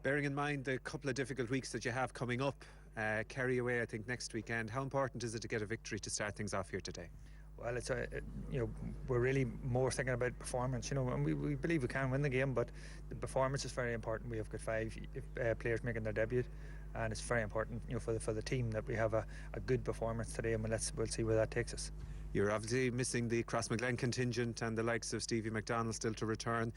Bearing in mind the couple of difficult weeks that you have coming up, Kerry away I think next weekend, how important is it to get a victory to start things off here today? Well, it's we're really more thinking about performance, and we believe we can win the game, but the performance is very important. We have got 5 players making their debut, and it's very important, for the team that we have a good performance today, and we'll see where that takes us. You're obviously missing the Crossmaglen contingent and the likes of Stevie McDonald still to return.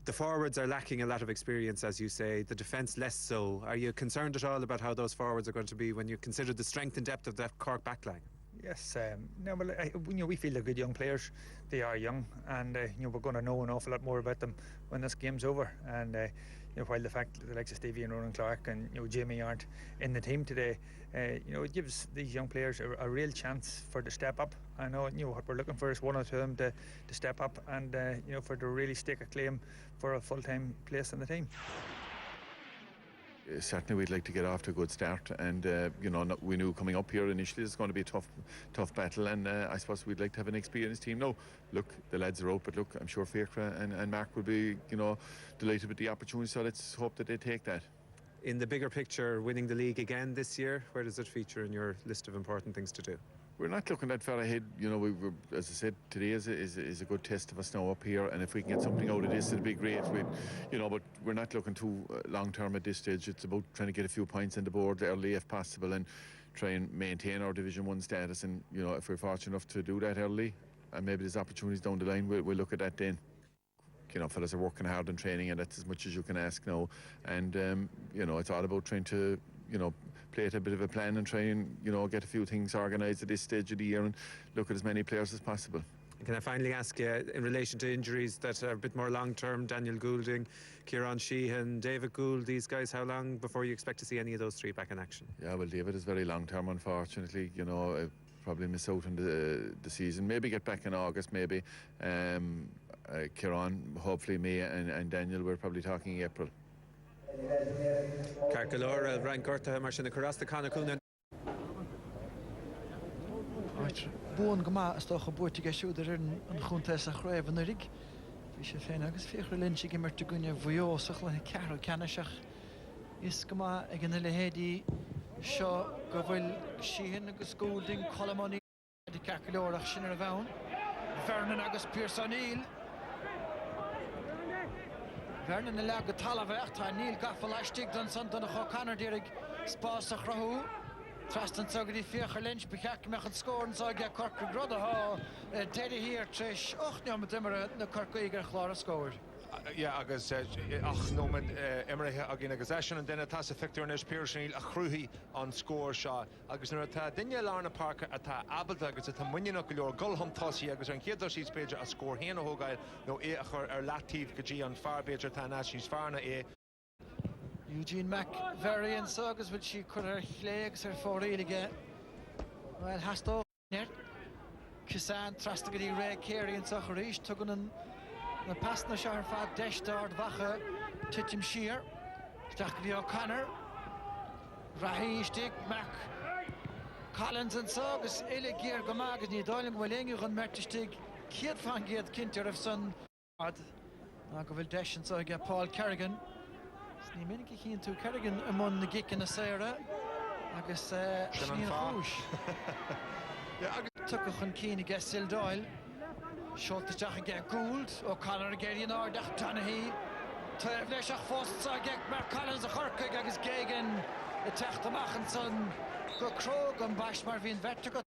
The forwards are lacking a lot of experience, as you say, the defence less so. Are you concerned at all about how those forwards are going to be when you consider the strength and depth of that Cork backline? Yes, we feel they're good young players. They are young, and we're going to know an awful lot more about them when this game's over. And while the fact that the likes of Stevie and Ronan Clark and Jamie aren't in the team today, it gives these young players a real chance for the step up. I know what we're looking for is one or two of them to step up and for to really stake a claim for a full-time place in the team. Certainly we'd like to get off to a good start, and we knew coming up here initially it's going to be a tough battle, and I suppose we'd like to have an experienced team. No, look, the lads are out, but look, I'm sure Fiacra and Mark will be delighted with the opportunity, so let's hope that they take that. In the bigger picture, winning the league again this year, where does it feature in your list of important things to do? We're not looking that far ahead. We're, as I said, today is a good test of us now up here, and if we can get something out of this, it'll be great. But we're not looking too long term at this stage. It's about trying to get a few points on the board early if possible, and try and maintain our Division 1 status. And if we're fortunate enough to do that early, and maybe there's opportunities down the line, we'll look at that then. Fellas are working hard in training, and that's as much as you can ask now. And it's all about trying to play at a bit of a plan and try and get a few things organised at this stage of the year and look at as many players as possible. Can I finally ask you, in relation to injuries that are a bit more long term, Daniel Goulding, Kieran Sheehan, David Gould, these guys, how long before you expect to see any of those 3 back in action? Yeah, well, David is very long term, unfortunately. Probably miss out on the season, maybe get back in August, maybe. Kieran, hopefully May, and Daniel, we're probably talking April. Carcalora, Rancorta, Marshana Carasta, Conacuna. Bún go maith is dócha búirte geisiúdar an chuntas a chraibh an rig. Bhí sé féin agus fiachra linse gimar te gunne bhuiósach le cearú ceanaiseach. Is go maith ag an lehéadí seo go bhfuil Sheehan agus Goulding Colomoni de Carcalorach sin ar bhain. Vernon agus Pierce O'Neill. Vernon le go talabhecht tá Neil gafa leistig don san donna cho canar dírig spás a chrathú. Trastan sogadi fiachar lynch becheck mech an scoren so get Cork grudda ha Teddy here trish och no met immer na Cork iger chlár scored. Yeah, agus ach no met immer agin agus action and then a tas effector nes Pearson a chruhi on score shot agus na ta dinja Larna Parker ata abel agus ta munina golor gulham tosi agus an kiedar she's page a score hen hogail no e a lativ gji on far better ta na she's farna e Eugene Mack very in Sogas which she could her legs her for really get well has to net Kisan Trastagadi Ray Kerry and Socharish took on the pass na shar fa dash start wache Titim Shear Stachli O'Connor Rahi Stick Mack Collins and Sogas Elegir Gomag ni Doiling Walengu on Mertistig Kiet van Geet Kinter of Sun Nagovil Dash and so get Paul Kerrigan Ní minic cín tú Kerrigan amón na gic na Sarah agus Sníon Chúis. Tucach an cín I gas Sil Doyle. Seoltasteach a get Gould ó Conor a géiríon árdach Donahí. Tá bhléiseach fósta a get Mark Collins a chorcaig agus Gagan a techt amach an son go crog an bais mar bhíon verta go.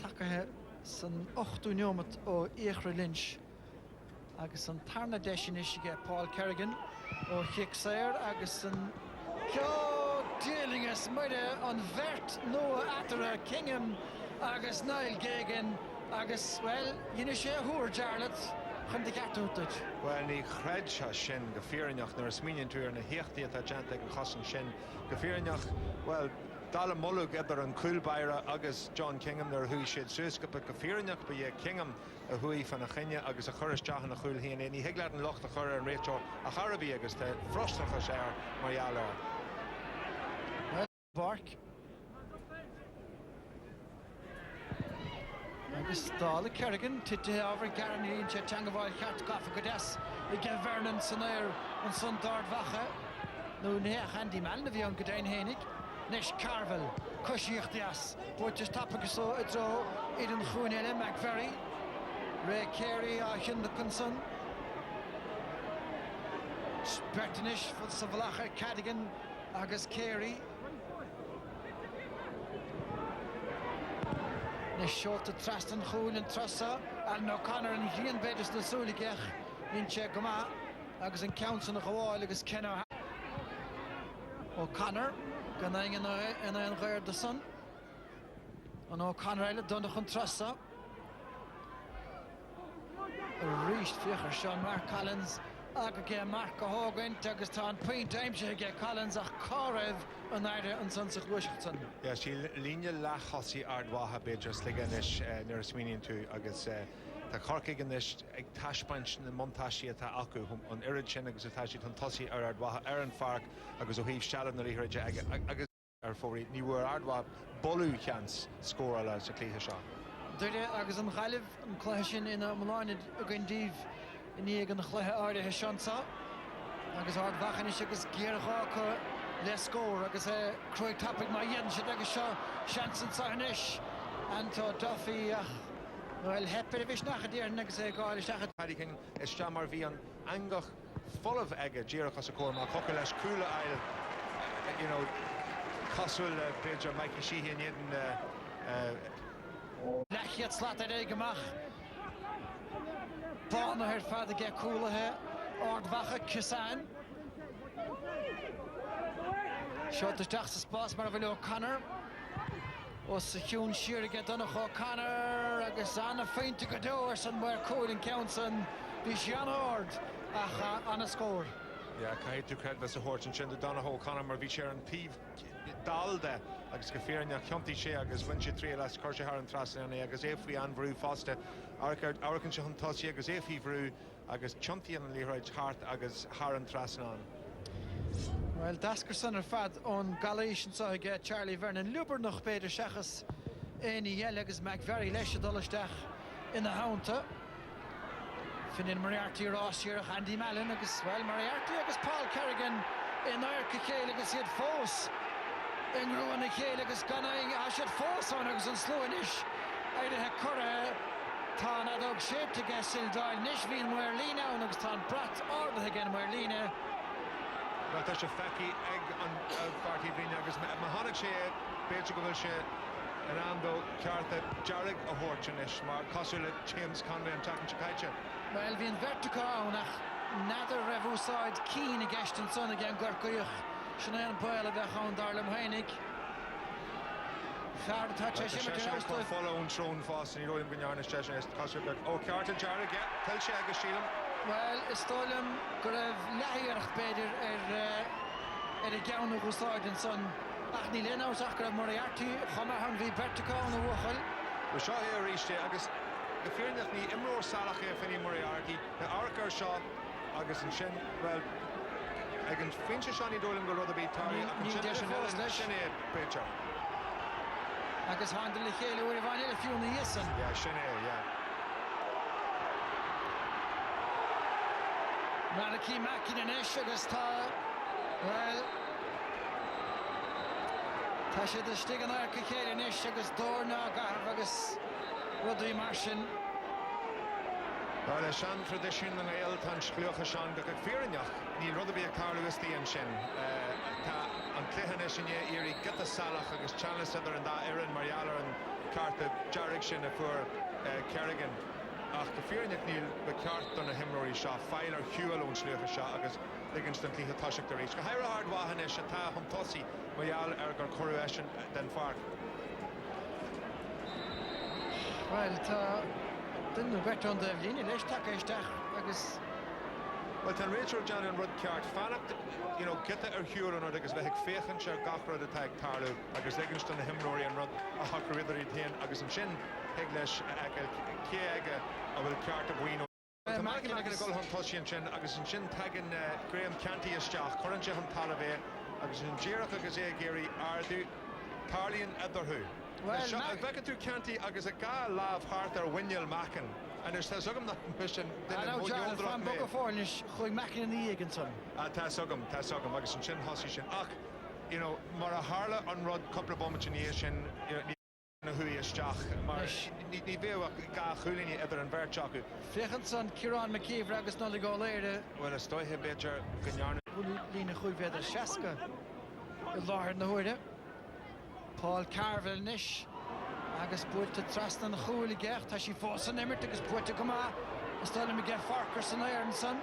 Tacathe san 8ú neomat ó Éachra Lynch agus an tarna deisian is get Paul Kerrigan ó Hicksair agus an Dealingus muide an vert Noah Atara Kingham agus Niall Gagan agus well yine sé húr Jarlath chun de gatútid. Well ní chreid se sin go fíorneach nar smíonn tú ar na héachtaí atá deanta ag an chasan sin go fíorneach well Dala Mulug eber an Coolbaira agus John Kingham nar hui siad suasca go fíorneach ba é Kingham a hui fan a chinne agus a churis deachan a chuil híon ní hiaglead an locht a chur an réiteo a charabí agus de frostracha sé mariala. Bark agus Dála Kerrigan tite over Garni Chetangavile Cart Gaffa Godes I get Vernon Sonair and Sun Dard Vacha No Andy Malin of young Gadain Hennig. Nish Carvel, Cushiach Dias, but just tapping so it's all Eden Khoonele, McVerry, Ray Kerry, Achin the Conson, Bertinish for Savalacha, Cadigan, Agus Kerry. Nish short to Traston Khoon and Trussa, and O'Connor and Ian Bedis the Suligech in Chegama, Agus and Counts on the Hawaii, Agus Kenna O'Connor. Ganang in a the sun. And O'Connor done the Trassa. Reached Fisher, Sean Mark Collins. Again, Mark Hogan, Tagastan, Point Time, get Collins, a Korev, and Ida and Sunset Washington. Yeah, she linia la Hossi Ardwaha Bedras Liganish, near Sweeney to August. The Cork Iganish, a Tashpunch, and Montashi at Aku, on Irichin, Agus Tashi, Tontossi, Ardwaha, Aaron Fark, Agus O'Heave, Shalom, the Lihra, Agus, or for it, New Ardwa, Bolu chance, score a lot, Cleha Shaw. Did Agus and Khaliv, and Clashin in a Milan, again, Div. Negan Chleha Arde Heshansa agus Ardvachanish agus Gearhaka let's score agus Croy topic my yen should agus Shanson Sarnish and Duffy well Heperivish Nachadir next Galish Hadikin is Shamar Vian Angach full of Egga Gearhaka Corma Kokalash Kula Isle you know Coswell Bridger Mikey Sheehan Yedin Lachiat Slatter Egemach Barna her father get cooler here. Ardvacha Kisan. Shot the Jackson pass, Marvel O'Connor. Osachun Shear get done O'Connor. Agasana faint to Gador, somewhere cold in Counson. Vishan Ord. On a score. Yeah, can I do credit as a horse and Shin the Donahoe O'Connor Marvicher and Peeve Dalda. Agus Gafir and Yakunti Shea, agus when she three last Corshah and Trasan, agus if we an Brew Foster, Arakan Shahun Tossi, agus if he brew, agus Chunti and Leroy's Heart, agus Haran Trasan. Well, Daskerson are fad on Galatian, so I get Charlie Vernon Luber noch beter Shachas, any yell, agus McVerry Lesha Dollashtach in the Haunta. Finin Moriarty Ross here, Andy Malin, agus well, Moriarty, agus Paul Kerrigan in Arca Kale, agus he had Foss. Ingru and the Kale, agus Gunning, Ashad Foss on agus and Slowinish. Ida Hekura, Tan Adog shape to get Sildar, Nishvin Merlina, and agus Tan Brat, Order again Merlina. Well, there's a Faki egg on Barty Green, agus Mahonic Shea, Bejagovil Shea, and Ando, Cartha, Jarrig, a Horchinish, Mark Cosula, James Conway, and Takan Chakaicha. Well, Vin Vertica, Nather Revu side, Keen against and son again, Gorkoyach. Sinead Boyle of the Hound Darlam Heinig. Fard touch a shimmer to follow and thrown fast and you know him Gunyarna station is Cossack. Oh, Carter Jarrig, yeah, tell Shag Sheelam. Well, Stolem Grav Lahir Beder a gown of side and son. Achni Lena was Akra Moriarty, Homahan v Vertica on the Wahal. We saw here reached Agus. The fear that me Imro Salach Fanny Moriarty, the Arker shot, Agus and Shin, well. Against Finch Shani Dolan go rather be Tari and Sinead picture. Agus handle the Hale with Vanilla Fiona Yessen. Yeah, Sinead, yeah. Malaki Makin and Esh Agus Ta. Well, Tasha the Stigan Arca Hale and Esh Agus Dorna Garvagus Rodri Martian. Well, a Shan tradition and a Elton Shklucha Shan, the Fearinach, Neil Rutherby, Carl Westy and Shen. On Clehanesh and Erie, get the Salach, Agus Challis, and that Erin, Mariala, and Carta, Jarrig Shin for Kerrigan. Ach, the Fearinach Neil, the Cart on a Himrory shot, Filer, Hugh alone Shlucha shot, Agus, instantly Hatashik the Reach. Hira Hard Wahanesh, and Ta Humtossi, Mariala, Ergon, Kuruesh, and then Fark. Well, didn't know better on the Evelyn, let's take a stack, Agus. Well, then Rachel John and Rud Cart, Fanak, you know, get the Erhuron or Agus Vehik Fechen, Shar Gachra, the Tag Tarlu, Agus Egginston, the Himrory and Rud, a Hakridari Tin, Agus and Shin, Heglesh, Kiega, or will Cart of Wino. The Magan Goal Hunt Toshi and Shin, Agus and Shin tagging Graham Canty as Jach, Current Jeham Talave, Agus and Jirach, Agus Gary, Ardu, Tarlian Etherhu. Well, Vector Canty, Agus a Ga Lav Harther, Winyal Macken, And there's Tasugum that mission. I know Jarlath fan book of Fornish, Chuig Mackin in the Egan son. Tasugum, agus an sin hosi sin. Ach, you know, mar a harla an rod couple of moments in the sin, na hui isteach. Mar ni bhew ga chulini ever an verchaku. Fechanson, Kieran McKeever agus nolly go later. Well, a stoi he better ganyarn. Lina Chuig Veder Shaska. The Lord na Hoide. Paul Carville Nish. Agus bwyd to trust na chwyl I gech. Ta si fos yn emert agus bwyd to goma. Ystod mi get Farkers yn Ironson.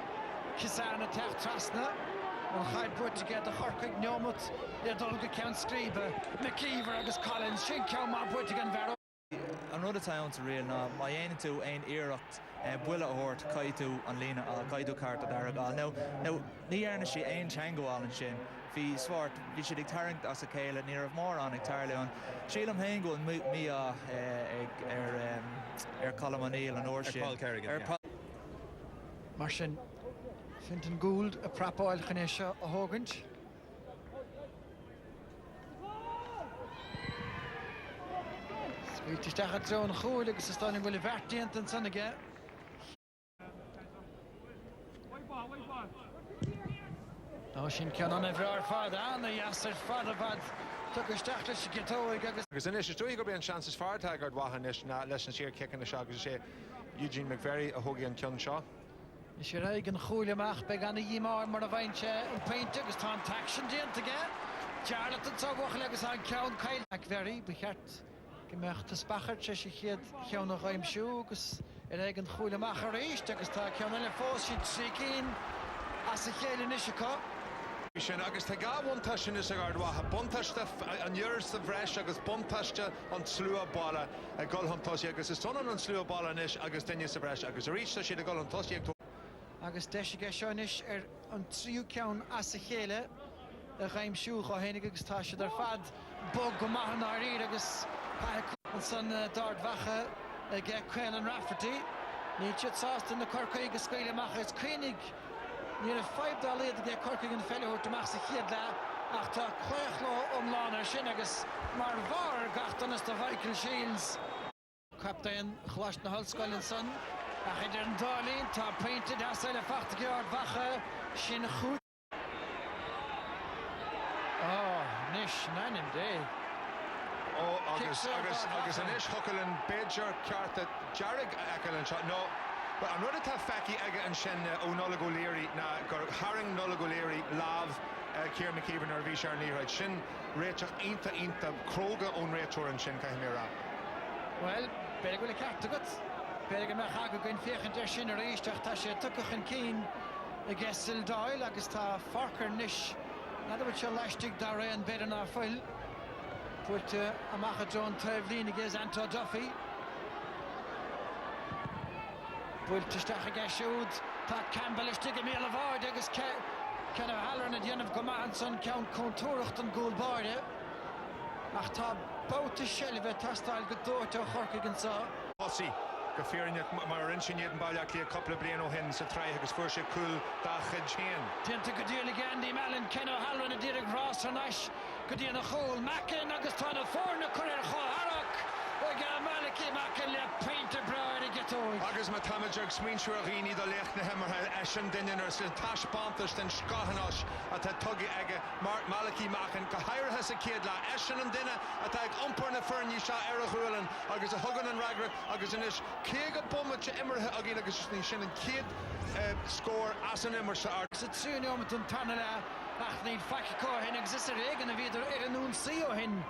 Kisan a tech trust na. Wel chaid bwyd to get the Chorcig Niomut. I'r dolga cawn sgriba. McKeever agus Collins. Sin cawn ma bwyd to gan fero. Another town to real now. My ain to ein earacht. Bwilla hort kaitu an Lena kaitu carta daragal. Now ni erna she ein chango al and shin. Fi swart vi should igtarint as a kale near of more on entirely on. Sheelam Hango and me Colm O'Neill and Orshin. Paul Kerrigan. Marsin Finton Gould a prapoil Ganesha a Hogant. Sweet is dat zo'n goeie, ik sta nu wel vertient en zonne ge. Nou, sin kan aan even haar vader aan, ja, zijn vader wat. Toch is dat als je get over. Agus in is doing go be an chances far tagard wahan is na lesson here kicking the shot say Eugene McVerry a hogi an Kyun Shaw. Is je eigen goeie macht bij aan de Yimar maar een wijntje een pintje istaan taction dient again. Charlotte het zou wel eens aan Kyun Kyle McVerry begert. Gemacht te spachert als je gaat nog een shoes en eigen goeie macher is dat is daar kan een voorzit zeker als je geen nisje Sin agus te ga one tashin is agard wa bontasta an years the fresh agus bontasta on slua bala a gol hon tosi agus is ton on slua bala nish agus dennis the fresh agus reach she the gol hon tosi agus deshi ge shonish an triu count as a hele a gaim shoe go henige agus tasje der fad bog go machen na agus on son dart wache ge Quellen and Rafferty niet het saast in de Cork gespele machen is König. Near $5 to get Cork in the fellow to max hier da achter Quechlo Laner Shinnagus Marvar Gartonis the Viking Shields Captain Glash na Holskull son ach in Darlene top painted as a 40 yard wache Shin goed nish nan in day agus an ish huckelen Bejar Carta Jarrig Akelen shot no. But I'm not a tough facky aga and shen O'Nolago Leary na Haring Nolago Leary lav Kier McKeever nor Vishar Neerhide Shin Rachel Inta Kroga on Rachel and Shin Kahimira. Well, better go to Cartagut. Better Mahago going Fiachant Shin or Eastach Tasha Tukuch and Keen against Sildoil Augusta Farker Nish. Another which Lashtig Dare and better na Phil. Put a Maha John Tevlin against Anto Duffy. Bwylt to stach ag siwd, ta Campbell is tig ymil of ard agus Ken O'Halloran at the end of Gomanson count contúracht an gúl barde. Ach ta bout to shelve tastal godor to Chorcig and sa. Ossi, gefearing mar rinshin yet balak a couple of bliano hen sa try agus first cool da chain. Tinta godeal again the Malin Ken O'Halloran a direct Ross and Ash godeal a hole Mackin agus tan a forna career Chol Harrock. Oga Maliki Mackin le painter bride agus ma tamajag smínseoirí do lecht na hemmer eisian dinner sin tash bantas den scahanas a tá tugi ige Maliki Machin go hair has a kid la eisian an dinner a tá ag umpar na ferni sha erachúlan agus a hugan an ragrat agus inis cé go bomma te immer agin agus ní sin an kid score as an immer sa agus it soon om an tanala ach ní fakko hin exister egen a vider nun seo hin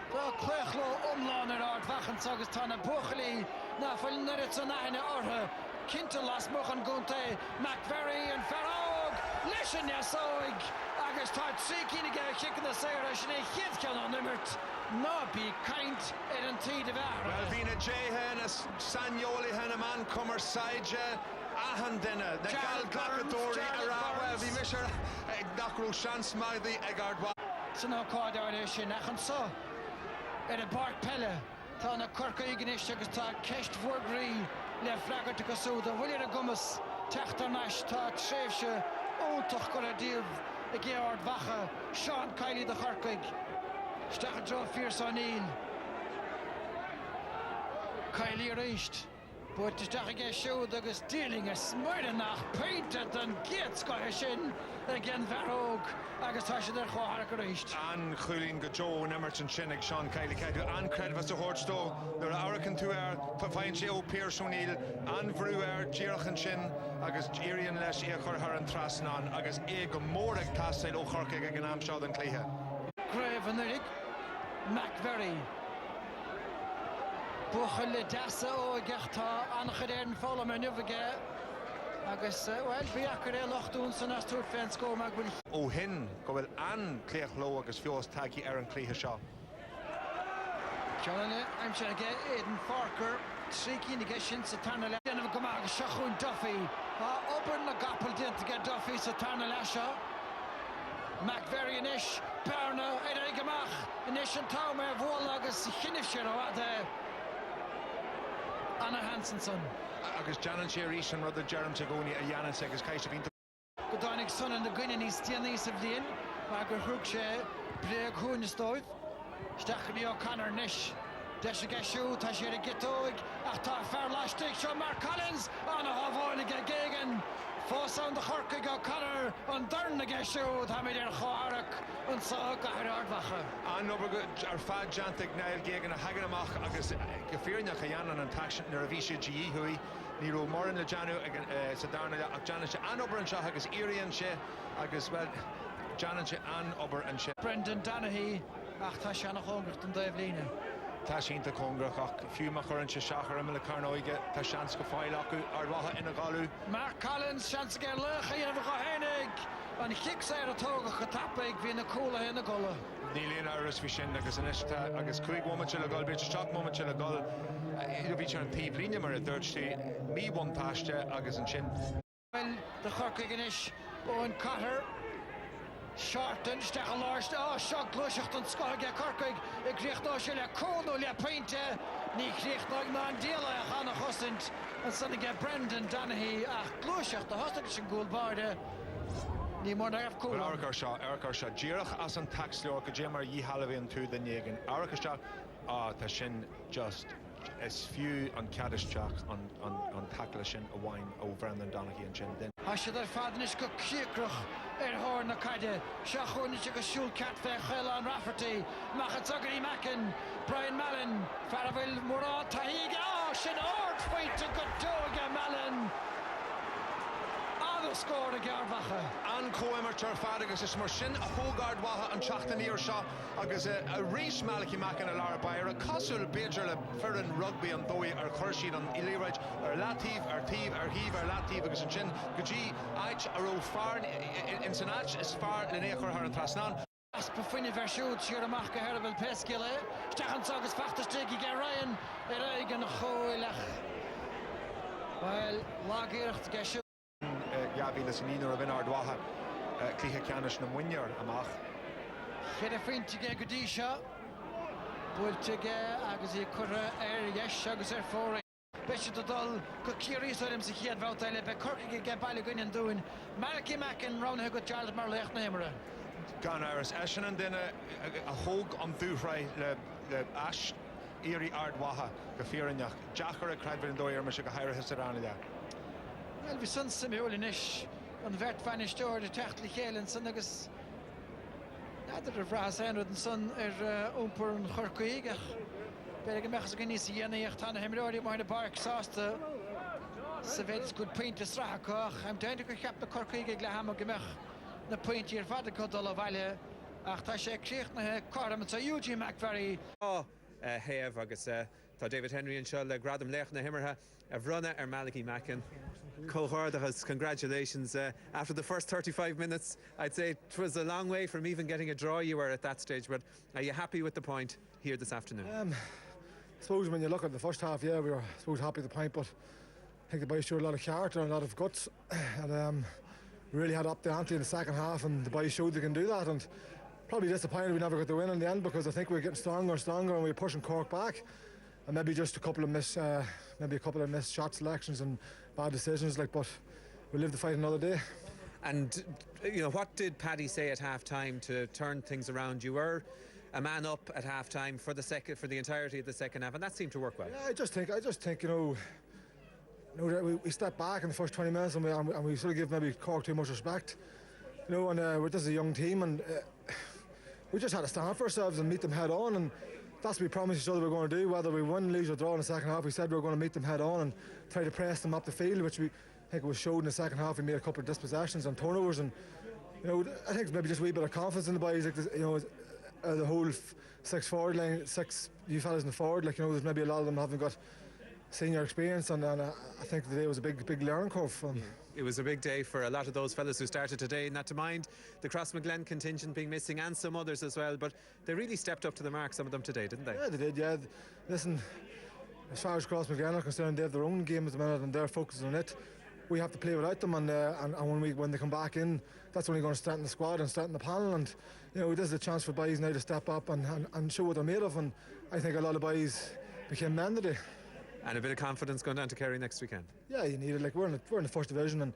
Tá Quechlo Laner art wachen agus tána buchli na fullnar it son eine orhe Kinta las mochen gonte McVerry and Farog Listen ya soig agus tá trícínig chicken the Sarah sné hit can on nimmert no be kind an tíd of Well Vina Jehan as Sanioli hen a man comer side ahan dinner the gal glacadori arawa vi misher nachro chance magdi egard so no cardar sin achan so a bark pelle tá na Corca ignis agus tá ceist vorgrí le flaggar to gosuda bhuiir a gumas teachtar nas tá tréfse óntoch go a díomh a Geard Vacha Sean Kiley de Chorcaig Stachar Joe Fierce O'Neill Kiley reist But isteach ige siúd agus díling smuoine nach painted an gate scoithe sin again Verhoog agus tá sé ar chóthar go ríist. An chuilín go Joe and Emerson sin ag Sean Kiley Cadú an credfas a Hortstow nuair a áracan tú fáin sé ó Pierce O'Neill an bhrú díirechan sin agus éiríonn leis é chur an trasnán agus é go mór ag tasail ó Cork ag an amseád an clíthe. Grave an Eric McVerry Buchel le dasa ó gachta annachad an fála me nufige agus well bíachar é lochtún san as túr fens go mag bhfuil Ó hin go bhfuil an cléach ló agus fios tagí ar an clíthe seo. Ceanna I'm trying to get Aidan Parker trí cína ige sin sa tarna le déanamh go mag seachún Duffy obair na gapal dint get Duffy sa tarna le seo McVerry inis Berna éidir ag amach inis an táim ar bhil agus chinneamh sin ó Anna Hansenson. Agus Janan sé rís an rud a Jerem Tagoni a Janan agus caiise bhínta. Go dánig son an na gine níos tíanaí sa bhliain mar gur thug sé breag chuin stóid. Stachani O'Connor nish. Deis a gesú tá sé a gitóig ach tá fear láisteigh seo Mark Collins an a hábháin ag gégan. Fós an de Chorcaig O'Connor an darn a gesú tá mé ar chárach an sa gahar ardhacha. An obair ar fad Jantig nail gégan a hagan amach agus go fíorneach a Janan an taction nar a bhí sé GE hui ní ro morin le Janu sa darna ach Janan sé an obair an seo agus Irian sé agus well Janan sé an obair an sé. Brendan Donaghy ach tá sé nach hógacht an daobhlíne. Tá sínta congrach ach fiúma churann sé seachar am le carnóige tá seans go fáil acu ar bhatha ina galú. Mark Collins seans gur lecha dhéanamh go hénig an chic ar a tógach go tappaig hí na coolla ina gola. Ní líon áras bhí sin agus iniste agus chuig momente le gáil beidir seach momente le gáil iad bhí an taobh líne mar a dúirtí mí bhain táiste agus an sin. Well de Chorcaig inis ó an Cotter Shorten steach a láist seo gluiseacht an scoige Corcaig I gríochtá sé le cónú le painte ní chríochtá ná an díala a chana chosint an sanna Brendan Donaghy ach gluiseacht a hostaigh sin gúlbáde ní mór na cúla. Arcar seo díirech as an tax leor go dé mar dhí halahíonn tú den négan. Arcar seo tá sin just is fiú an cadisteach an tackle sin a bhain ó Brendan Donaghy an sin den. Siad ar fadan is go cíacrach ar thóir na caide. Seo chuirne go siúl cat fé chéile an Rafferty. Machad Tugarí Mackin, Brian Mallon, fear bhfuil mórá taíige sin ort faointe go tóga Mallon. Scór a gearbacha. An cóimiirtear fad agus is mar sin a thógard watha an teachtaníir seo agus a rís Malachy Mackin a lar bair a cosúil beidir le fearan rugby an dói ar chuirsiad an ilíreid ar latíh ar tíh ar híh ar latíh agus an sin go dtí áit a ró fearn in san áit is fear le néachar ar an trasnán. As befuinine versúd siar amach go herbhfuil pescile stechan agus fachtastig I Ryan ar aig an choilech. Well, lágéirecht gesú. Bhí san íonar a bhín ardmhaithe clíthe ceannis na muinnear amach. Chéad a faointe go dtí seo buailte agus I curtha ar dheis agus ar fóra. Beise do dul go cíiríoim sa chéad bhhailtaile be Corcaig ge bailile goin an dúin. Malachy Mackin ráthe go Charles mar lecht na himara. Gan áras eisian an duine a thóg an dúthraid le as éirí ardmhaithe go fíorneach. Deachar a creidbhfuil an dóir mar se go heirithe sa rána de. Well, vi sun simúil inis an bheirt fanisteir de techtla chéalann san agus nadidir a bhrás an sun ar úmpar an Chorcaig ach beir go mechas go níos dhéanaíocht tána himirí mar na barc sásta sa bhéidir go puinte srathach am déinte go cheap na Corcaig ag le ham go mech na puinte ar fada go dul a bhaile ach tá sé críochnathe carm sa Eugene McVerry. Héamh agus tá David Henry an seo le gradam leach na himmartha a bhrunna ar Malachy Mackin. Cóhardachas, congratulations. After the first 35 minutes, I'd say it was a long way from even getting a draw you were at that stage, but are you happy with the point here this afternoon? I suppose when you look at the first half, yeah, we were happy with the point, but I think the boys showed a lot of character and a lot of guts, and we really had up the ante in the second half, and the boys showed they can do that, and probably disappointed we never got the win in the end, because I think we were getting stronger and stronger and we were pushing Cork back, and maybe just a couple of missed shot selections and bad decisions, but we'll live to fight another day. And what did Paddy say at half-time to turn things around? You were a man up at half-time for the entirety of the second half, and that seemed to work well. Yeah, I just think we stepped back in the first 20 minutes and we sort of give maybe Cork too much respect. And we're just a young team, and we just had to stand for ourselves and meet them head on, and that's what we promised each other we were going to do. Whether we win, lose or draw in the second half, we said we were going to meet them head on and try to press them up the field, which I think it was showed in the second half. We made a couple of dispossessions and turnovers, and I think maybe just a wee bit of confidence in the boys. Like the whole 6 forward line, 6 you fellas in the forward. There's maybe a lot of them haven't got senior experience, and I think today was a big learning curve. It was a big day for a lot of those fellas who started today, not to mind the Crossmaglen contingent being missing and some others as well, but they really stepped up to the mark, some of them today, didn't they? Yeah, they did, yeah. Listen, as far as Crossmaglen are concerned, they have their own game at the minute and they're focused on it. We have to play without them, and when they come back in, that's only going to strengthen the squad and strengthen the panel, and this is a chance for boys now to step up and show what they're made of, and I think a lot of boys became men today. And a bit of confidence going down to Kerry next weekend. Yeah, you need it. We're in the first division, and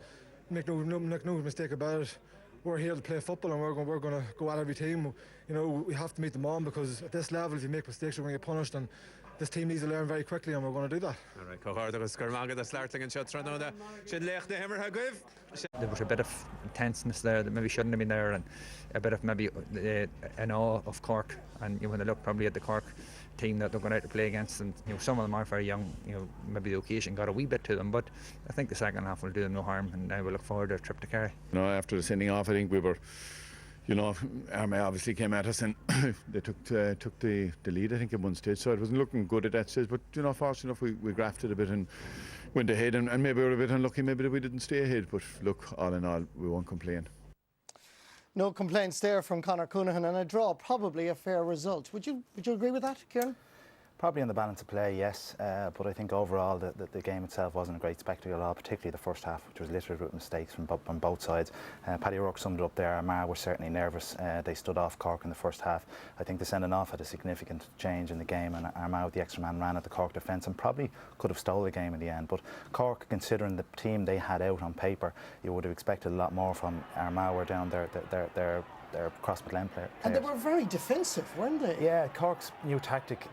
make no mistake about it. We're here to play football, and we're going to go at every team. We have to meet them on, because at this level, if you make mistakes, you're going to get punished, and this team needs to learn very quickly, and we're going to do that. All right, Cohard, agus Armagh the Slarting and Shutranoda. Should lech the hammer give. There was a bit of tenseness there that maybe shouldn't have been there, and a bit of maybe an awe of Cork. And when they look probably at the Cork team that they're going out to play against, and some of them are very young, maybe the occasion got a wee bit to them, but I think the second half will do them no harm, and I will look forward to a trip to Kerry. After the sending off, I think we were, Armagh obviously came at us, and they took the lead, I think, at one stage, so it wasn't looking good at that stage, but fortunate enough we grafted a bit and went ahead, and maybe we were a bit unlucky maybe that we didn't stay ahead, but look, all in all, we won't complain. No complaints there from Conor Coonahan, and a draw, probably a fair result. Would you agree with that, Kieran? Probably on the balance of play, yes, but I think overall the game itself wasn't a great spectacle at all, particularly the first half, which was littered with mistakes from both sides. Paddy O'Rourke summed it up there. Armagh were certainly nervous. They stood off Cork in the first half. I think the sending off had a significant change in the game, and Armagh with the extra man ran at the Cork defence and probably could have stole the game in the end. But Cork, considering the team they had out on paper, you would have expected a lot more from Armagh. Were down their Crossmaglen players. And they were very defensive, weren't they? Yeah, Cork's new tactic,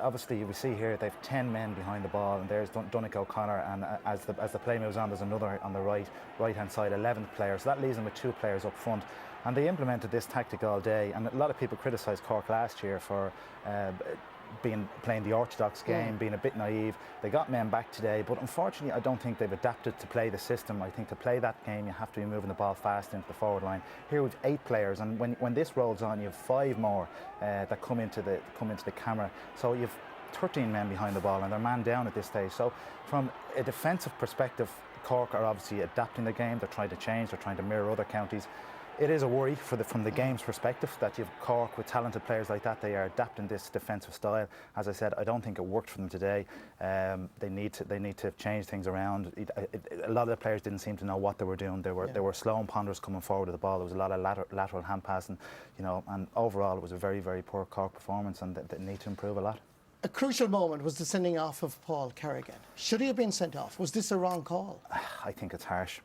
obviously we see here they've 10 men behind the ball, and there's Donnacha O'Connor, and as the play moves on, there's another on the right-hand side, 11th player, so that leaves them with 2 players up front. And they implemented this tactic all day, and a lot of people criticised Cork last year for playing the orthodox game, being a bit naive. They got men back today, but unfortunately I don't think they've adapted to play the system. I think to play that game you have to be moving the ball fast into the forward line. Here we've 8 players, and when this rolls on, you have 5 more that come into the camera. So you've 13 men behind the ball, and they're man down at this stage. So from a defensive perspective, Cork are obviously adapting the game. They're trying to change. They're trying to mirror other counties. It is a worry from the game's perspective that you've Cork with talented players like that. They are adapting this defensive style. As I said, I don't think it worked for them today. They need to change things around. A lot of the players didn't seem to know what they were doing. They were slow and ponderous coming forward with the ball. There was a lot of lateral hand passing, and overall it was a very, very poor Cork performance, and they need to improve a lot. A crucial moment was the sending off of Paul Kerrigan. Should he have been sent off? Was this a wrong call? I think it's harsh,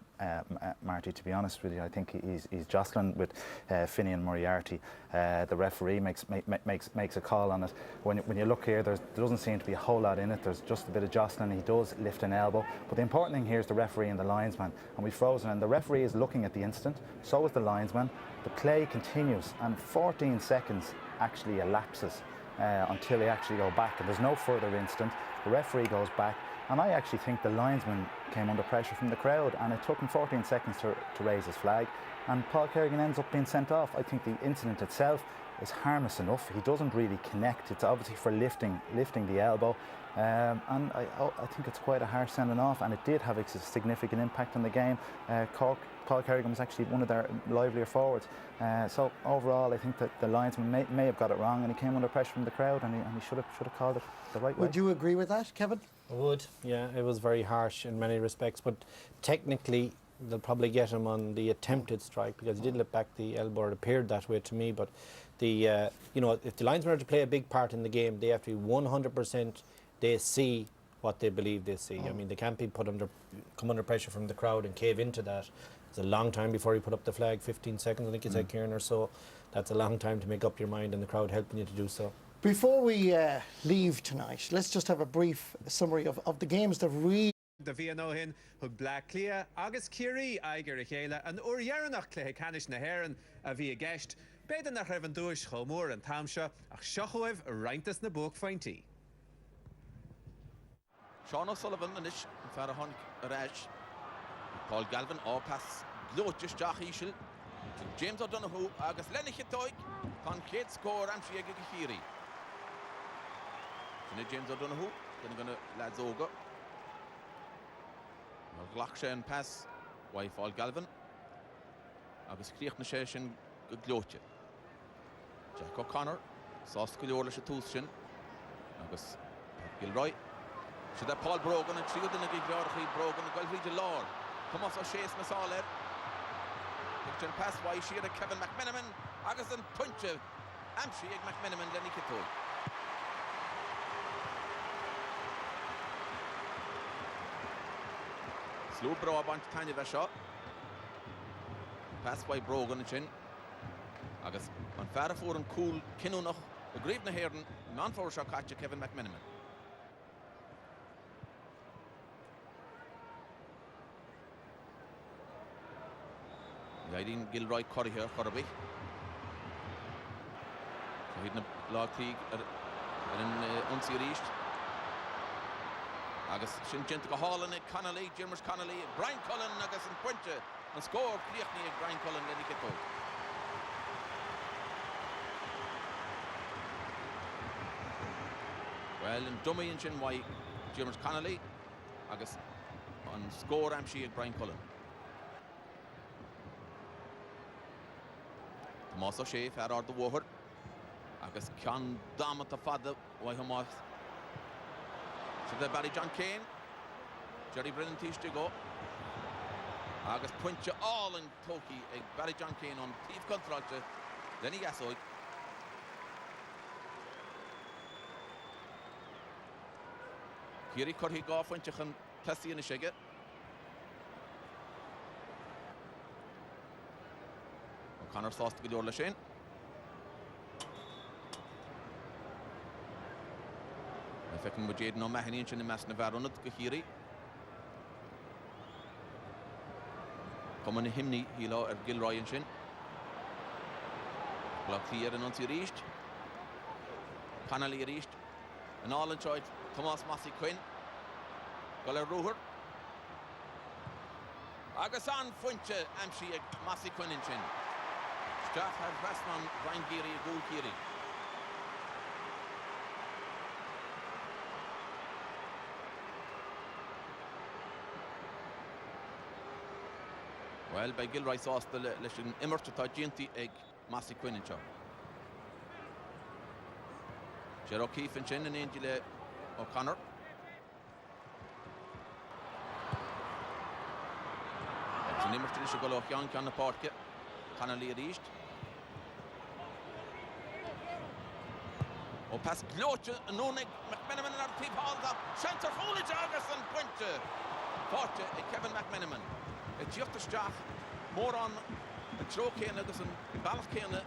Marty, to be honest with you. I think he's jostling with Finian Moriarty. The referee makes a call on it. When you look here, there doesn't seem to be a whole lot in it. There's just a bit of jostling. He does lift an elbow. But the important thing here is the referee and the linesman. And we've frozen, and the referee is looking at the incident. So is the linesman. The play continues, and 14 seconds actually elapses until they actually go back, and there's no further incident. The referee goes back, and I actually think the linesman came under pressure from the crowd, and it took him 14 seconds to raise his flag, and Paul Kerrigan ends up being sent off. I think the incident itself is harmless enough. He doesn't really connect. It's obviously for lifting the elbow, and I think it's quite a harsh sending off, and it did have a significant impact on the game. Cork, Paul Kerrigan was actually one of their livelier forwards. So overall, I think that the linesman may have got it wrong, and he came under pressure from the crowd, and he should have called it the right way. Would you agree with that, Kevin? I would, yeah. It was very harsh in many respects, but technically they'll probably get him on the attempted strike, because he did lift back the elbow. It appeared that way to me, but if the linesmen are to play a big part in the game, they have to be 100%. They see what they believe they see. I mean, they can't be come under pressure from the crowd and cave into that. It's a long time before you put up the flag, 15 seconds, I think you said, Kieran, or so. That's a long time to make up your mind, and the crowd helping you to do so. Before we leave tonight, let's just have a brief summary of the games that really The Viano hin, hug Black Clea, Agus Kerry, Iger Chéile, and Uriernach Clé Canish na Heron, a Via Gest, Beden nach Revan Duish, Chomor and Tamsha, Ach Shochoev, Reintas na Book Finty. Sean O'Sullivan and Ish, Farahon Raj, Paul Galvin, all pass, Glotjish Jachishil, James O'Donoghue, Agus Lenny Hitoik, Con Kate score, Amshi Agigiri. James O'Donoghue, then going to lads Oga. Glachshe pass, why Paul Galvin. Agus Kriech na Sheshin, good Glotje. Jack O'Connor, Sauce Kilorlish at Toushin, Agus Gilroy. Should have Paul Brogan and Trio in a big yard, Brogan, Galvija Lord. Thomas O'Shea's Masaler. Picture pass, why she had Kevin McMenamin, Agus and Punche, Amshi McMenamin, Lenny Kito. Slow bro a bunch tiny of shot. Pass by Brogan and Chin. Agus on Farafur and Cool, Kinunoch, the Grave na Herden, non for shot catch Kevin McMenamin. Guiding Gilroy Corey here, Corby. So he's in a log league in unseries. Agus sin gent go Holland Connolly, Jimers Connolly, Brian Cullen agus an Puinte and score Criachni Brian Cullen Lenny Kito. Well, in dummy in chin why Jimers Connolly agus on score Amshi Brian Cullen. Thomas O'Shea fer the water. Agus can damat the father why Hamas. So Barry John Kane, Jerry Brennan teach to go. Agus Punche all in Toki, Barry John Kane on Thief control. Then he gets out. Kerry could he go off when you can test in the shigget. O'Connor sauce to go to Shane. Feckin Mujade no Mahani in the Mass Navarro Kahiri. Come on himney, Hilo at Gilroy and Shin. Block here and once he reached. Connolly reached. And all enjoyed Thomas Massey Quinn. Goller Ruher. Agasan Funche Amshi Massey Quinn in Shin. Staff had pressed on Brian Geary, Goul Kiri. Well, by Gilroy sauce the lesson immer to Taginti egg Massey Quinn in Shaw. Jer O'Keefe and Shin and Angela O'Connor. It's an immer to go off young can the park. Connolly reached. Oh, pass Gloche and Nonek McMenamin and our team hauled up. Center Foley Jarvis and Puinte. Forte Kevin McMenamin. It's just a staff more on the throw cane agus and balance cane.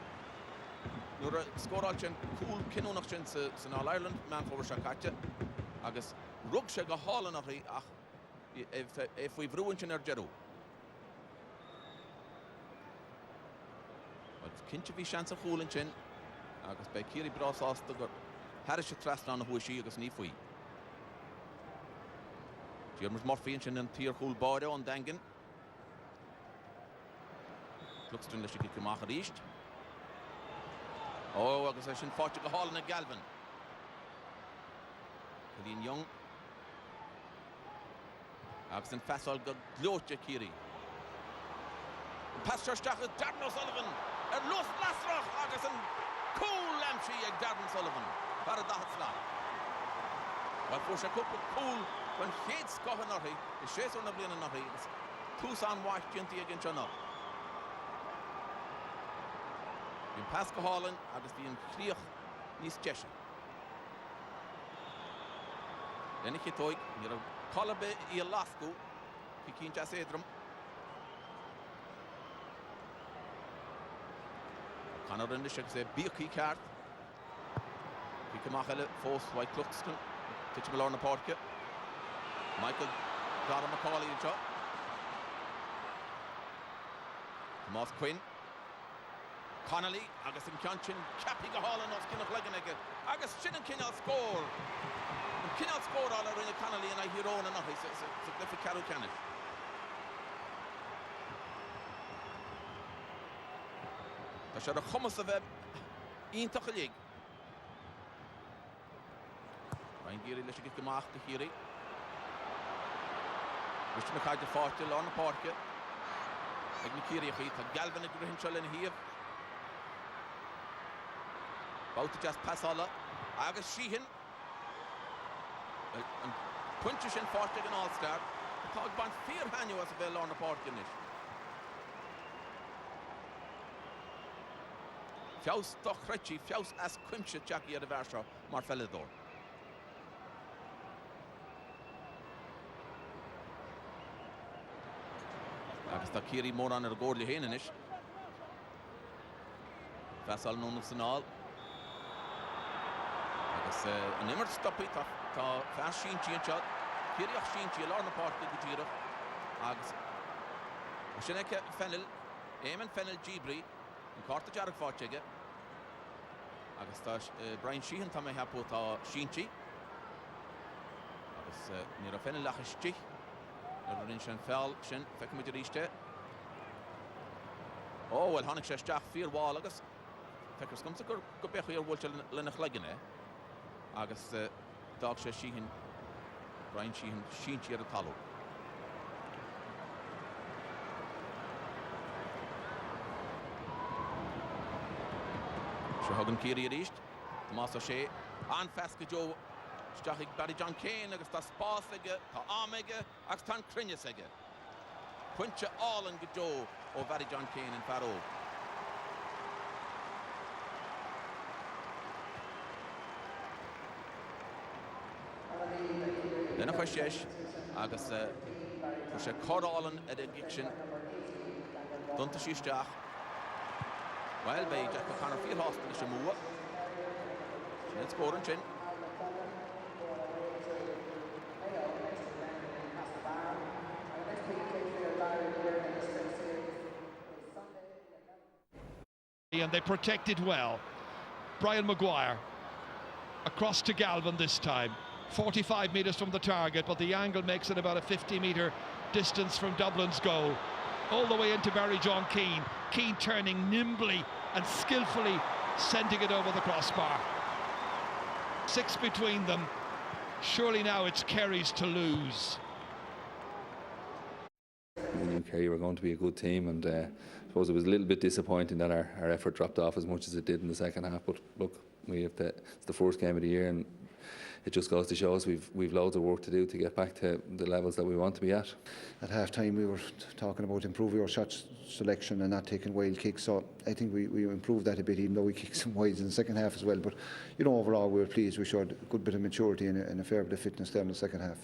You're a score all chen cool kinu nach chen in All Ireland man for Shakacha. Agus Rugshag a hall and if we've ruined in our Jeru. But Kinch be chance of cool in chin. Agus by Kiri Bros off the Harris trust on who she agus Nifui. James Murphy and Tier Cool Border on Dangan. Looks to she can make reached. Oh, I guess I fought to Hall and Galvin. Colleen Young. Axon Fassol got Gloche Kiri. Pastor Stachel, Darren O'Sullivan. And Los Lasroch, Agason. Cool Lamshi, Darren Sullivan. Paradatla. Well, for Shakup, cool. When Hates got a nutty, the Shays on the Blin and Nutty. Tucson watched Jinty against Channel. In Pascal Holland, Agus being Kriach Nis Jesha. Then he took near Colabe Ialasco, Pikin Jasedrum. Connor in the ship say Birky card. Pikamachele, Force, White Cluxton, Titchable on the park. Michael Dara McCauley in shot. Tomas Quinn. Connolly, agus in Kianchin, Cappy Gahal and Oskin of Leganega. Agus Shin and Kinnell score. Kinnell scored all around Connolly and I hear on and it's a Cliffy Carroll Kenneth. That's a hummus of in Tuchelig. Ryan Geary, let's get the mark to Geary. Mr. McKay de Fortil on the park. Agnikiri Hita, Galvin Grinchell in here. About to just pass all up. Agus Sheehan. And punches in Fortil and All-Star. The Tog Band Fear Hanyu as a bell on the park in it. Fiaus Doch Ritchie, Fiaus as Quimsha Jackie at the Varsha, Marfellador. Agus tá Kerry mór an gcóirla héanaan is. Feasal nónach san áil. Agus an immert stoppaí tá feas síntí an sead. Kerry ach síntí a lár na páirtí go díreach. Agus sin aice Fennel, Éamonn Fennel Gibri, an cárta dearach fáteige. Agus tá Brian Sheehan tá mé heapú tá síntí. Agus ní a Fennel lach is tich. Rin sin fel sin feice muid ríiste. Ó, well hánig sé steach fíor bháil agus feicear scumsa go becha ar bhfuilte lena chleigine. Agus dag sé Sheehan, Brian Sheehan, síntí ar a talú. Se hagan Kerry a ríist. Tomás a sé an fesca Joe Stachig Barry John Kane agus tá spás aige, tá ámaige agus tá crinne aige. Puinte álan go Joe ó Barry John Kane in Faro. Lena chuis agus fu sé chorálan a gig sin donta síisteach. Weil bé Jack go chanar fíor hásta leis múa. Sin scór an sin. And they protected well. Brian Maguire across to Galvin this time. 45 metres from the target, but the angle makes it about a 50-metre distance from Dublin's goal. All the way into Barry John Keane. Keane turning nimbly and skillfully, sending it over the crossbar. 6 between them. Surely now it's Kerry's to lose. We knew Kerry were going to be a good team, and I suppose it was a little bit disappointing that our effort dropped off as much as it did in the second half. But look, it's the first game of the year, and it just goes to show us we've loads of work to do to get back to the levels that we want to be at. At half time we were talking about improving our shot selection and not taking wild kicks, so I think we improved that a bit, even though we kicked some wides in the second half as well. But you know, overall we were pleased. We showed a good bit of maturity and a fair bit of fitness there in the second half.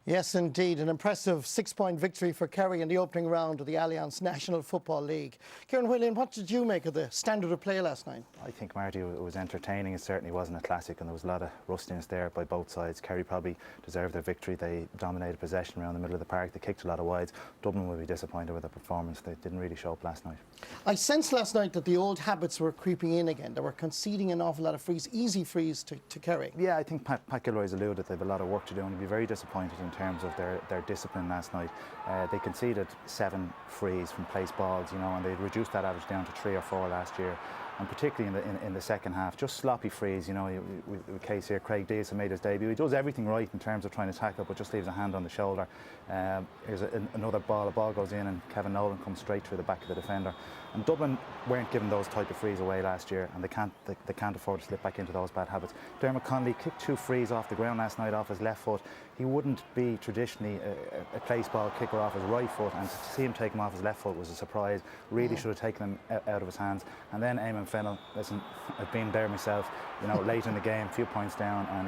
Yes, indeed. An impressive 6-point victory for Kerry in the opening round of the Allianz National Football League. Kieran Whelan, what did you make of the standard of play last night? I think, Marty, it was entertaining. It certainly wasn't a classic, and there was a lot of rustiness there by both sides. Kerry probably deserved their victory. They dominated possession around the middle of the park. They kicked a lot of wides. Dublin will be disappointed with their performance. They didn't really show up last night. I sensed last night that the old habits were creeping in again. They were conceding an awful lot of frees, easy frees to Kerry. Yeah, I think Pat Gilroy's alluded they have a lot of work to do, and he'll be very disappointed in terms of their discipline last night. They conceded 7 frees from place balls, you know, and they reduced that average down to 3 or 4 last year. And particularly in the second half, just sloppy frees, you know. With case here, Craig Deas made his debut. He does everything right in terms of trying to tackle, but just leaves a hand on the shoulder. Here's another ball. The ball goes in, and Kevin Nolan comes straight through the back of the defender. And Dublin weren't giving those type of frees away last year, and they can't afford to slip back into those bad habits. Dermot Connolly kicked 2 frees off the ground last night off his left foot. He wouldn't be traditionally a place ball kicker off his right foot, and to see him take him off his left foot was a surprise. Really should have taken them out of his hands. And then Éamonn Fennel, listen, I've been there myself, you know, late in the game, a few points down, and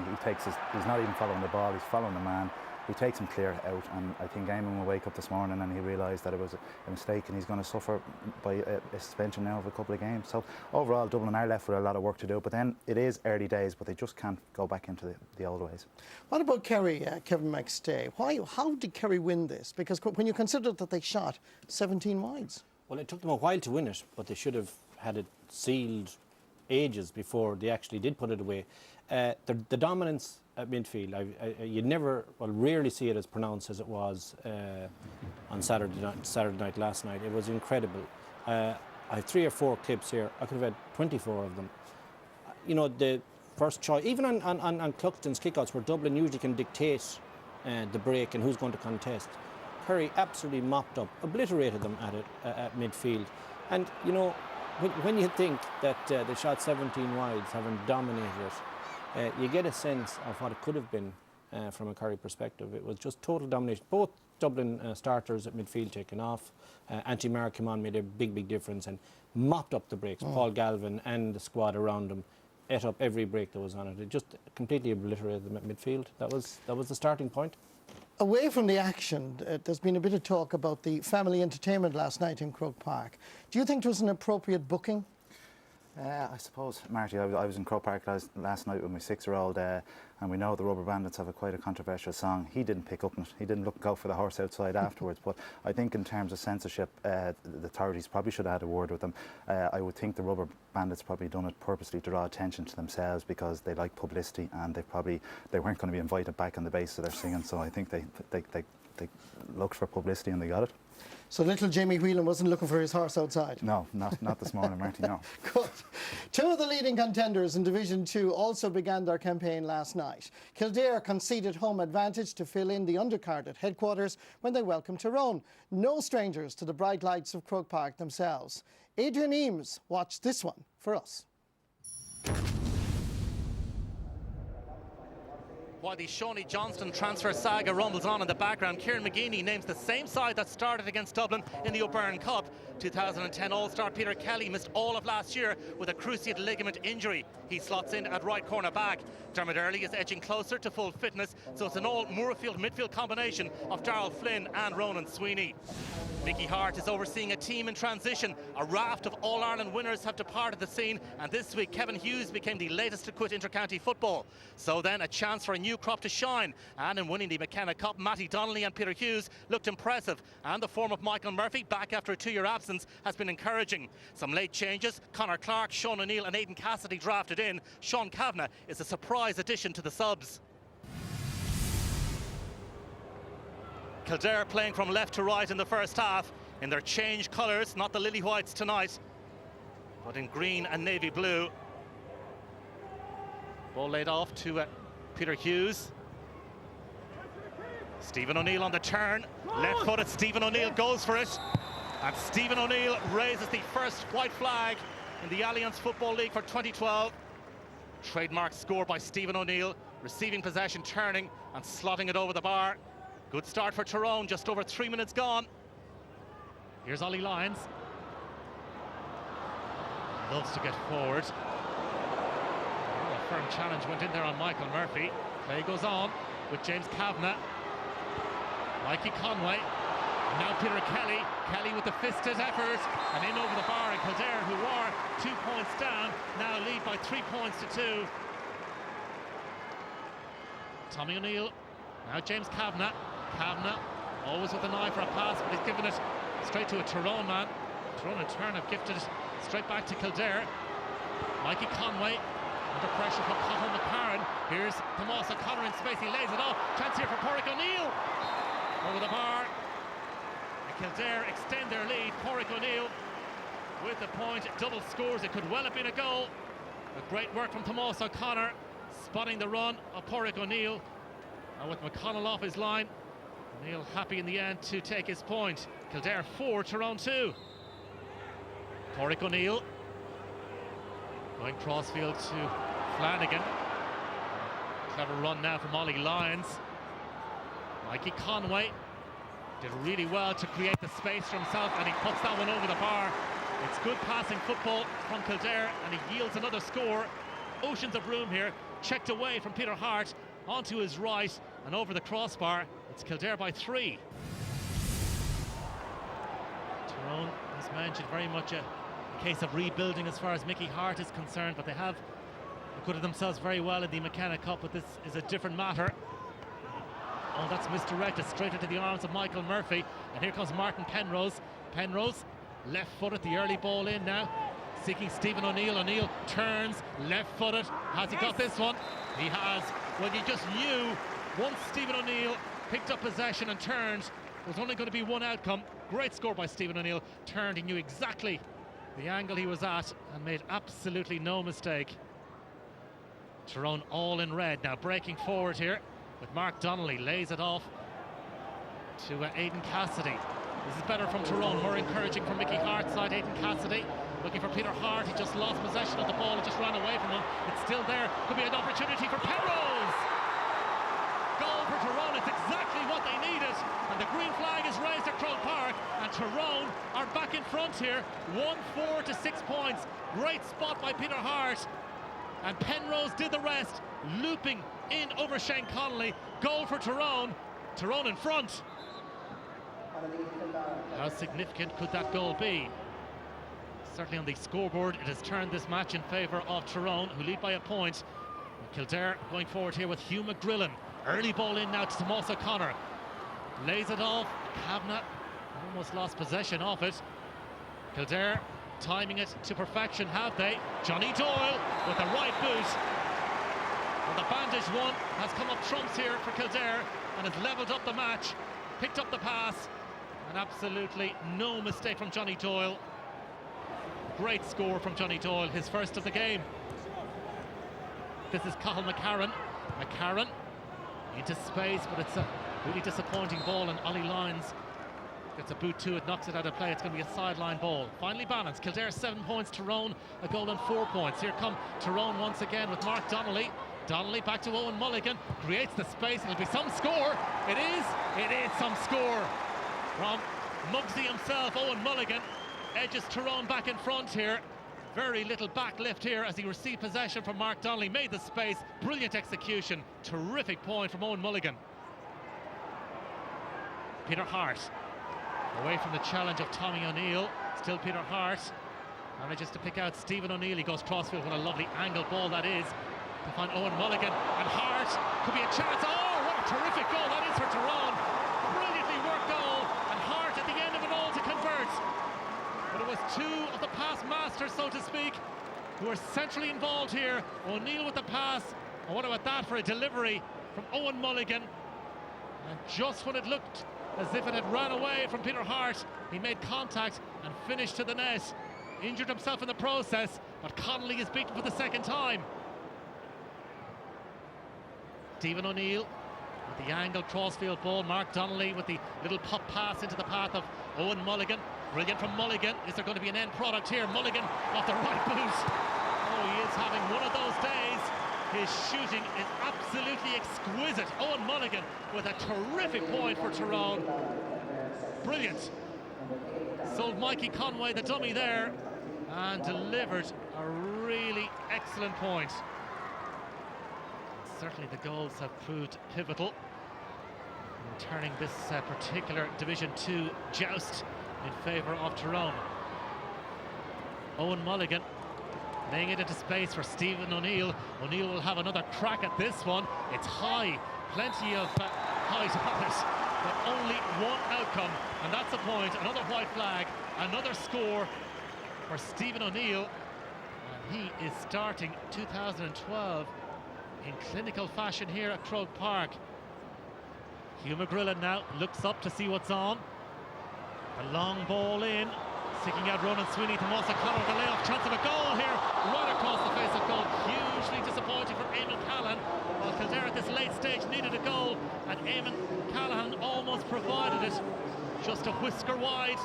he's not even following the ball, he's following the man. he takes him clear out, and I think Eamon will wake up this morning and he realised that it was a mistake, and he's going to suffer by a suspension now of a couple of games. So overall, Dublin are left with a lot of work to do, but then it is early days, but they just can't go back into the old ways. What about Kerry, Kevin McStay? How did Kerry win this? Because when you consider that they shot 17 wides. Well, it took them a while to win it, but they should have had it sealed ages before they actually did put it away. The dominance at midfield, you'd rarely see it as pronounced as it was on Saturday night last night. It was incredible. I have 3 or 4 clips here. I could have had 24 of them. You know, the first choice, even on Cluxton's kickouts, where Dublin usually can dictate the break and who's going to contest, Kerry absolutely mopped up, obliterated them at midfield. And, you know, when you think that they shot 17 wides, having dominated it, you get a sense of what it could have been from a Kerry perspective. It was just total domination. Both Dublin starters at midfield taken off. Antti Marr came on, made a big difference and mopped up the breaks. Paul Galvin and the squad around him ate up every break that was on it. It just completely obliterated them at midfield. That was the starting point. Away from the action, there's been a bit of talk about the family entertainment last night in Croke Park. Do you think it was an appropriate booking? I suppose, Marty, I was in Croke Park last night with my 6-year-old, and we know the Rubber Bandits have quite a controversial song. He didn't pick up on it. He didn't go for the horse outside afterwards. But I think in terms of censorship, the authorities probably should have had a word with them. I would think the Rubber Bandits probably done it purposely to draw attention to themselves because they like publicity, and they weren't going to be invited back on the basis of their singing. So I think they looked for publicity and they got it. So little Jamie Whelan wasn't looking for his horse outside? No, not this morning, Marty, no. Good. 2 of the leading contenders in Division 2 also began their campaign last night. Kildare conceded home advantage to fill in the undercard at headquarters when they welcomed Tyrone. No strangers to the bright lights of Croke Park themselves. Adrian Eames watched this one for us. While the Shawnee Johnston transfer saga rumbles on in the background, Kieran McGeaney names the same side that started against Dublin in the O'Byrne Cup. 2010 All-Star Peter Kelly missed all of last year with a cruciate ligament injury. He slots in at right corner back. Dermot Earley is edging closer to full fitness, so it's an all-Moorfield midfield combination of Darrell Flynn and Ronan Sweeney. Mickey Hart is overseeing a team in transition. A raft of All-Ireland winners have departed the scene, and this week Kevin Hughes became the latest to quit inter-county football. So then a chance for a new crop to shine, and in winning the McKenna Cup, Matty Donnelly and Peter Hughes looked impressive, and the form of Michael Murphy, back after a 2-year absence, has been encouraging. Some late changes: Conor Clark, Sean O'Neill and Aidan Cassidy drafted in. Sean Kavanagh is a surprise addition to the subs. Kildare playing from left to right in the first half in their changed colours, not the lily whites tonight, but in green and navy blue. Ball laid off to Peter Hughes. Stephen O'Neill on the turn, left-footed. Stephen O'Neill goes for it, and Stephen O'Neill raises the first white flag in the Alliance Football League for 2012. Trademark score by Stephen O'Neill, receiving possession, turning and slotting it over the bar. Good start for Tyrone, just over 3 minutes gone. Here's Ollie Lyons. Loves to get forward. A firm challenge went in there on Michael Murphy. Play goes on with James Kavanagh. Mikey Conway. And now Peter Kelly. Kelly with the fisted effort. And in over the bar, and Kildare, who are 2 points down, now lead by 3 points to 2. Tommy O'Neill. Now James Kavanagh. Kavanagh always with an eye for a pass, but he's given it straight to a Tyrone man. Tyrone in turn have gifted it straight back to Kildare. Mikey Conway under pressure from Cathal McCarran. Here's Tomas O'Connor in space, he lays it off. Chance here for Porrick O'Neill. Over the bar. And Kildare extend their lead. Porrick O'Neill with the point. Double scores, it could well have been a goal. But great work from Tomas O'Connor, spotting the run of Porrick O'Neill. And with McConnell off his line, O'Neill happy in the end to take his point. Kildare 4, Tyrone 2. Porrick O'Neill going crossfield to Flanagan. Clever run now from Ollie Lyons. Mikey Conway did really well to create the space for himself, and he puts that one over the bar. It's good passing football from Kildare, and he yields another score. Oceans of room here, checked away from Peter Hart onto his right and over the crossbar. It's Kildare by 3. Tyrone, as mentioned, very much a case of rebuilding as far as Mickey Hart is concerned, but they have acquitted themselves very well in the McKenna Cup, but this is a different matter. Oh, that's misdirected straight into the arms of Michael Murphy, and here comes Martin Penrose. Penrose, left-footed, the early ball in now, seeking Stephen O'Neill. O'Neill turns, left-footed. Has he got this one? He has. Well, you just knew once Stephen O'Neill picked up possession and turned, there was only going to be one outcome. Great score by Stephen O'Neill. Turned, he knew exactly the angle he was at and made absolutely no mistake. Tyrone all in red now, breaking forward here with Mark Donnelly, lays it off to Aidan Cassidy. This is better from Tyrone, more encouraging from Mickey Hart's side. Aidan Cassidy looking for Peter Hart. He just lost possession of the ball, it just ran away from him. It's still there, could be an opportunity for Penrose. Goal for Tyrone, it's exactly what they needed, and the green flag is raised at Croke Park, and Tyrone are back in front here, 1-4 to 6 points. Great spot by Peter Hart, and Penrose did the rest, looping in over Shane Connolly. Goal for Tyrone. Tyrone in front. How significant could that goal be? Certainly on the scoreboard, it has turned this match in favour of Tyrone, who lead by a point. Kildare going forward here with Hugh McGrillen. Early ball in now to Tomas O'Connor. Lays it off. Kavanagh almost lost possession of it. Kildare timing it to perfection, have they? Johnny Doyle with the right boot. Well, the bandage one has come up trumps here for Kildare and has levelled up the match. Picked up the pass, and absolutely no mistake from Johnny Doyle. Great score from Johnny Doyle, his first of the game. This is Cathal McCarran. McCarran into space, but it's a really disappointing ball, and Ollie Lyons gets a boot to it, knocks it out of play. It's going to be a sideline ball. Finally balanced. Kildare 7 points, Tyrone a goal and 4 points. Here come Tyrone once again with Mark Donnelly. Donnelly back to Owen Mulligan, creates the space. It'll be some score. It is some score from Muggsy himself. Owen Mulligan edges Tyrone back in front here. Very little back lift here as he received possession from Mark Donnelly, made the space. Brilliant execution. Terrific point from Owen Mulligan. Peter Hart away from the challenge of Tommy O'Neill. Still Peter Hart manages to pick out Stephen O'Neill. He goes crossfield. What a lovely angled ball that is to find Owen Mulligan, and Hart could be a chance. Oh, what a terrific goal that is for Tyrone. Brilliantly worked goal, and Hart at the end of it all to convert. But it was two of the pass masters, so to speak, who are centrally involved here. O'Neill with the pass, and what about that for a delivery from Owen Mulligan? And just when it looked as if it had run away from Peter Hart, he made contact and finished to the net. Injured himself in the process, but Connolly is beaten for the second time. Stephen O'Neill with the angled crossfield ball. Mark Donnelly with the little pop pass into the path of Owen Mulligan. Brilliant from Mulligan. Is there going to be an end product here? Mulligan off the right boot. Oh, he is having one of those days. His shooting is absolutely exquisite. Owen Mulligan with a terrific point for Tyrone. Brilliant. Sold Mikey Conway the dummy there and delivered a really excellent point. Certainly the goals have proved pivotal in turning this particular Division 2 joust in favour of Tyrone. Owen Mulligan laying it into space for Stephen O'Neill. O'Neill will have another crack at this one. It's high, plenty of height on it, but only one outcome, and that's the point. Another white flag, another score for Stephen O'Neill, and he is starting 2012 in clinical fashion here at Croke Park. Hugh McGrillen now looks up to see what's on. A long ball in, seeking out Ronan Sweeney. Tomas O'Connor with a layoff, chance of a goal here, right across the face of goal. Hugely disappointing for Eamon Callahan. While Kildare at this late stage needed a goal, and Eamon Callahan almost provided it, just a whisker wide.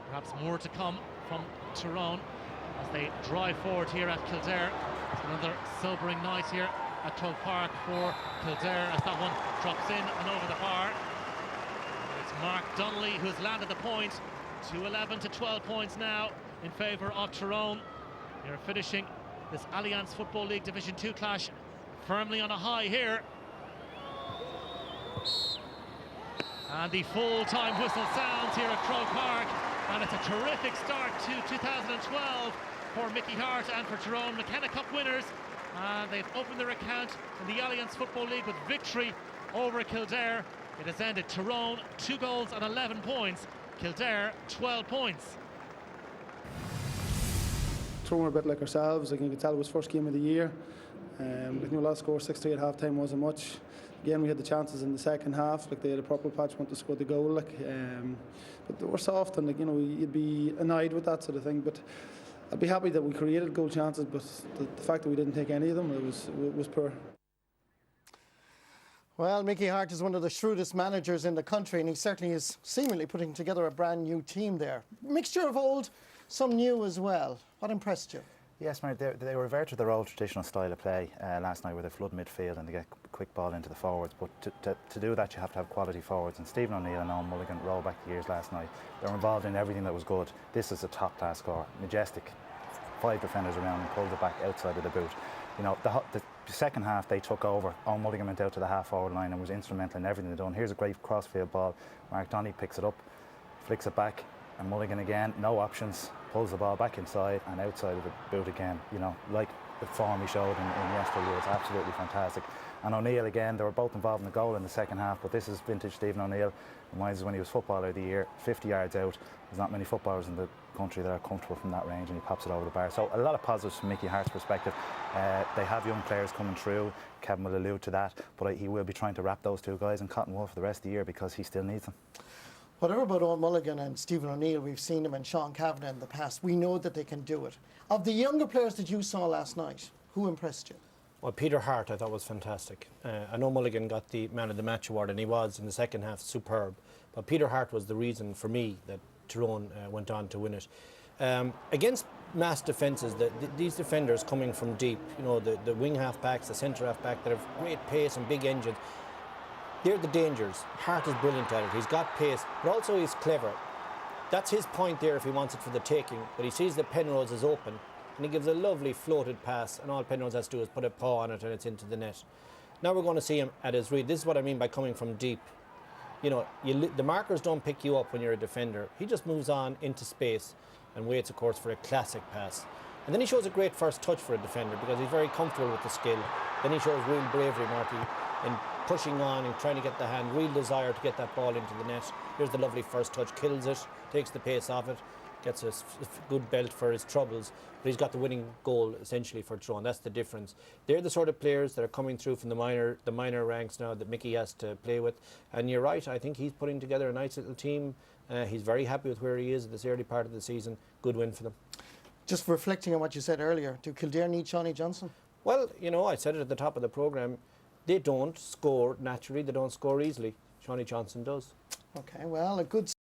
Perhaps more to come from Tyrone as they drive forward here at Kildare. It's another sobering night here at Croke Park for Kildare as that one drops in and over the bar. It's Mark Donnelly who's landed the point. 11 to 12 points now in favour of Tyrone. They're finishing this Alliance Football League Division 2 clash firmly on a high here. And the full-time whistle sounds here at Croke Park, and it's a terrific start to 2012 for Mickey Hart and for Tyrone. McKenna Cup winners, and they've opened their account in the Alliance Football League with victory over Kildare. It has ended Tyrone 2 goals and 11 points, Kildare 12 points. Tyrone are a bit like ourselves. Like you can tell, it was first game of the year. Last score 6-3 at half time wasn't much. Again, we had the chances in the second half. Like they had a purple patch, want to score the goal. But they were soft, and you'd be annoyed with that sort of thing. But I'd be happy that we created goal chances. But the fact that we didn't take any of them, it was poor. Well, Mickey Hart is one of the shrewdest managers in the country, and he certainly is seemingly putting together a brand new team there. Mixture of old, some new as well. What impressed you? Yes, mate, they revert to their old traditional style of play last night, where they flood midfield and they get quick ball into the forwards. But to do that, you have to have quality forwards. And Stephen O'Neill and Owen Mulligan rolled back the years last night. They were involved in everything that was good. This is a top-class score, majestic. 5 defenders around and pulled it back outside of the boot. You know, the second half they took over. Owen Mulligan went out to the half-forward line and was instrumental in everything they've done. Here's a great crossfield ball. Mark Donny picks it up, flicks it back, and Mulligan again, no options, pulls the ball back inside and outside of the boot again. You know, like the form he showed in yesterday, was absolutely fantastic. And O'Neill again, they were both involved in the goal in the second half, but this is vintage Stephen O'Neill. Reminds us when he was footballer of the year, 50 yards out. There's not many footballers in the country that are comfortable from that range, and he pops it over the bar. So a lot of positives from Mickey Hart's perspective. They have young players coming through. Kevin will allude to that, but he will be trying to wrap those two guys in cotton wool for the rest of the year because he still needs them. Whatever about Owen Mulligan and Stephen O'Neill, we've seen them and Sean Kavanagh in the past. We know that they can do it. Of the younger players that you saw last night, who impressed you? Well, Peter Hart I thought was fantastic. I know Mulligan got the Man of the Match award, and he was in the second half superb. But Peter Hart was the reason for me that Tyrone went on to win it. Against mass defences, these defenders coming from deep, you know, the wing half backs, the centre half back that have great pace and big engines, they're the dangers. Hart is brilliant at it. He's got pace, but also he's clever. That's his point there if he wants it for the taking. But he sees that Penrose is open, and he gives a lovely floated pass, and all Penrose has to do is put a paw on it, and it's into the net. Now we're going to see him at his read. This is what I mean by coming from deep. You know, the markers don't pick you up when you're a defender. He just moves on into space and waits, of course, for a classic pass. And then he shows a great first touch for a defender because he's very comfortable with the skill. Then he shows real bravery, Marty, in pushing on and trying to get the hand, real desire to get that ball into the net. Here's the lovely first touch, kills it, takes the pace off it, gets a good belt for his troubles, but he's got the winning goal essentially for Tyrone. That's the difference. They're the sort of players that are coming through from the minor ranks now that Mickey has to play with. And you're right, I think he's putting together a nice little team. He's very happy with where he is at this early part of the season. Good win for them. Just reflecting on what you said earlier, do Kildare need Shawnee Johnson? Well, you know, I said it at the top of the programme. They don't score naturally, they don't score easily. Shawnee Johnson does. Okay, well, a good